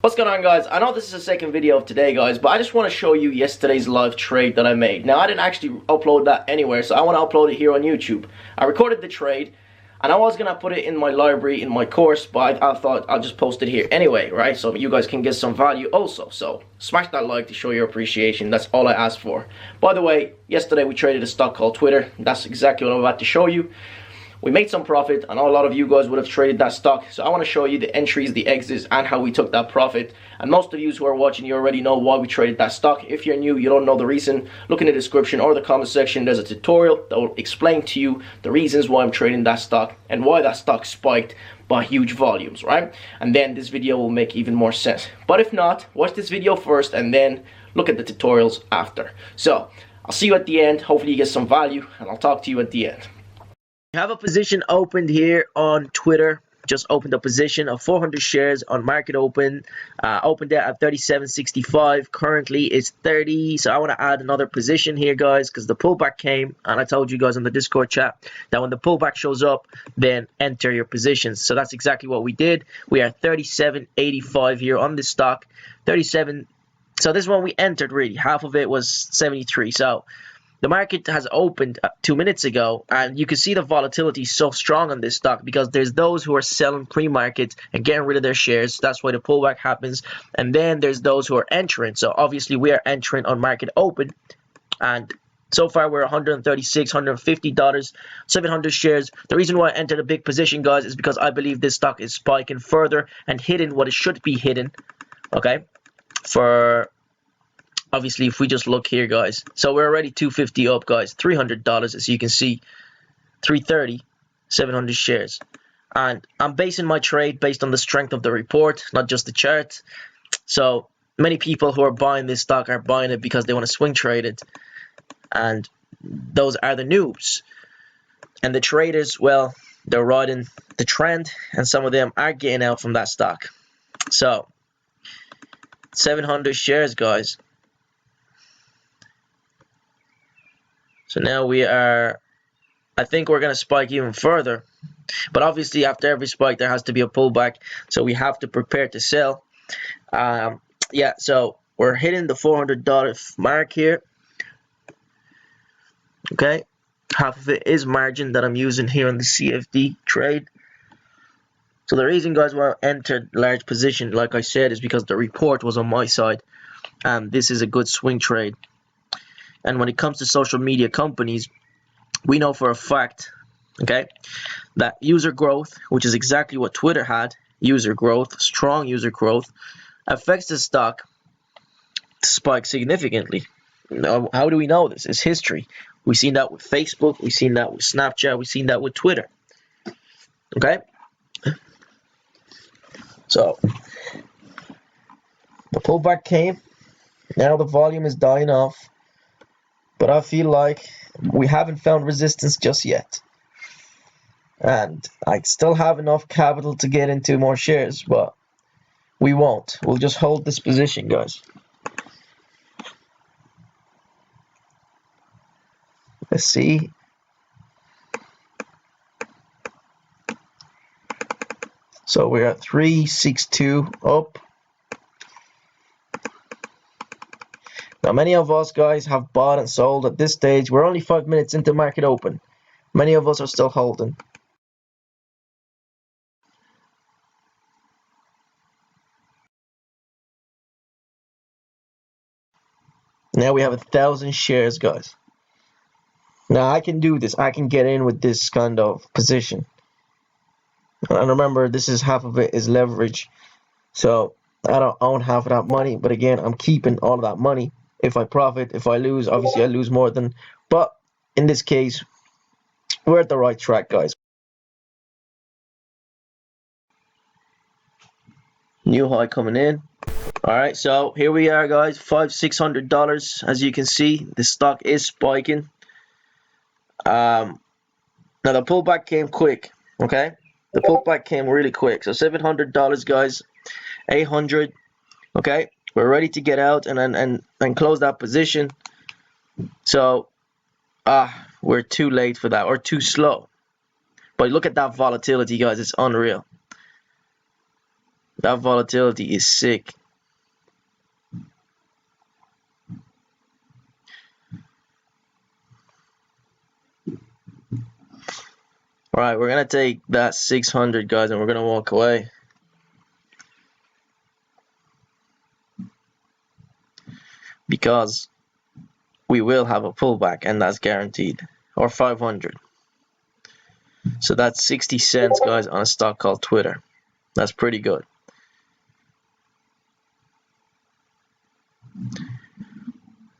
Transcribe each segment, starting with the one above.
What's going on, guys? I know this is the second video of today, guys, but I just want to show you yesterday's live trade that I made. Now, I didn't actually upload that anywhere, so I want to upload it here on YouTube. I recorded the trade, and I was going to put it in my library, in my course, but I thought I'll just post it here anyway, right? So you guys can get some value also. So smash that like to show your appreciation. That's all I asked for. By the way, yesterday we traded a stock called Twitter. That's exactly what I'm about to show you. We made some profit. I know a lot of you guys would have traded that stock, so I want to show you the entries, the exits, and how we took that profit. And most of you who are watching, you already know why we traded that stock. If you're new, you don't know the reason, look in the description or the comment section. There's a tutorial that will explain to you the reasons why I'm trading that stock and why that stock spiked by huge volumes, right? And then this video will make even more sense. But if not, watch this video first and then look at the tutorials after. So I'll see you at the end. Hopefully you get some value, and I'll talk to you at the end. I have a position opened here on Twitter. Just opened a position of 400 shares on market open. Opened it at 37.65. Currently it's 30. So I want to add another position here, guys, because the pullback came, and I told you guys on the Discord chat that when the pullback shows up, then enter your positions. So that's exactly what we did. We are 37.85 here on this stock. 37. So this one we entered, really. Half of it was 73. So the market has opened 2 minutes ago, and you can see the volatility is so strong on this stock because there's those who are selling pre-market and getting rid of their shares. That's why the pullback happens. And then there's those who are entering. So obviously we are entering on market open, and so far we're $136, $150, 700 shares. The reason why I entered a big position, guys, is because I believe this stock is spiking further and hitting what it should be hidden. Okay, for obviously, if we just look here, guys, so we're already $250 up, guys, $300, as you can see, 330, 700 shares. And I'm basing my trade based on the strength of the report, not just the chart. So many people who are buying this stock are buying it because they want to swing trade it. And those are the noobs. And the traders, well, they're riding the trend, and some of them are getting out from that stock. So 700 shares, guys. So now we are, I think we're going to spike even further. But obviously after every spike there has to be a pullback. So we have to prepare to sell. Yeah, so we're hitting the $400 mark here. Okay. Half of it is margin that I'm using here on the CFD trade. So the reason, guys, why I entered large position, like I said, is because the report was on my side. And this is a good swing trade. And when it comes to social media companies, we know for a fact, okay, that user growth, which is exactly what Twitter had, user growth, strong user growth, affects the stock to spike significantly. Now, how do we know this? It's history. We've seen that with Facebook. We've seen that with Snapchat. We've seen that with Twitter. Okay? So, the pullback came. Now the volume is dying off. But I feel like we haven't found resistance just yet. And I still have enough capital to get into more shares, but we won't. We'll just hold this position, guys. Let's see. So we're at 362 up. Now, many of us, guys, have bought and sold at this stage. We're only 5 minutes into market open. Many of us are still holding. Now we have 1,000 shares, guys. Now I can do this. I can get in with this kind of position. And remember, this is half of it is leverage. So I don't own half of that money. But again, I'm keeping all of that money. If I profit, if I lose, obviously I lose more than. But in this case, we're at the right track, guys. New high coming in. Alright, so here we are, guys. $500-600. As you can see, the stock is spiking. Now the pullback came quick. Okay, the pullback came really quick. So $700, guys. 800. Okay, we're ready to get out and close that position. So we're too late for that, or too slow. But look at that volatility, guys. It's unreal. That volatility is sick. Alright, we're gonna take that 600, guys, and we're gonna walk away. Because we will have a pullback, and that's guaranteed. Or 500. So that's 60 cents, guys, on a stock called Twitter. That's pretty good.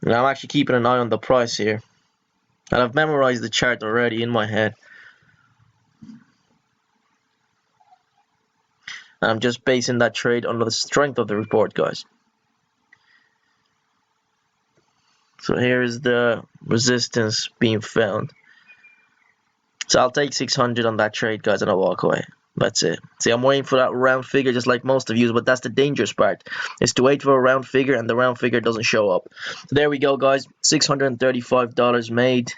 Now I'm actually keeping an eye on the price here. And I've memorized the chart already in my head. And I'm just basing that trade on the strength of the report, guys. So here is the resistance being found. So I'll take 600 on that trade, guys, and I'll walk away. That's it. See, I'm waiting for that round figure just like most of you, but that's the dangerous part. Is to wait for a round figure and the round figure doesn't show up. So there we go, guys. $635 made.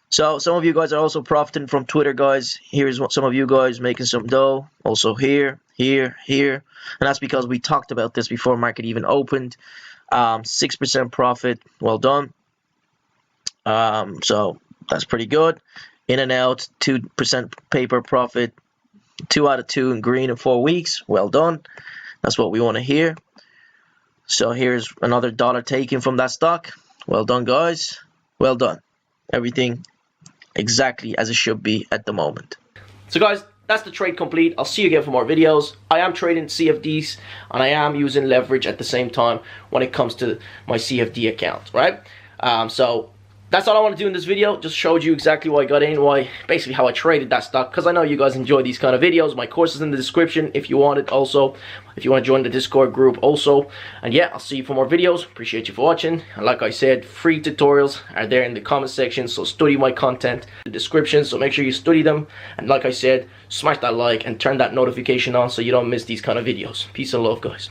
So some of you guys are also profiting from Twitter, guys. Here's some of you guys making some dough. Also here. And that's because we talked about this before market even opened. 6% profit. Well done. So that's pretty good. In and out, 2% paper profit. 2 out of 2 in green in 4 weeks. Well done. That's what we want to hear. So here's another dollar taken from that stock. Well done, guys. Well done. Everything exactly as it should be at the moment. So guys, that's the trade complete. I'll see you again for more videos. I am trading CFDs and I am using leverage at the same time when it comes to my CFD account, right? So that's all I want to do in this video. Just showed you exactly why I got in, basically how I traded that stock, because I know you guys enjoy these kind of videos. My course is in the description if you want it also, if you want to join the Discord group also. And yeah, I'll see you for more videos. Appreciate you for watching. And like I said, free tutorials are there in the comment section, so study my content in the description, so make sure you study them. And like I said, smash that like and turn that notification on so you don't miss these kind of videos. Peace and love, guys.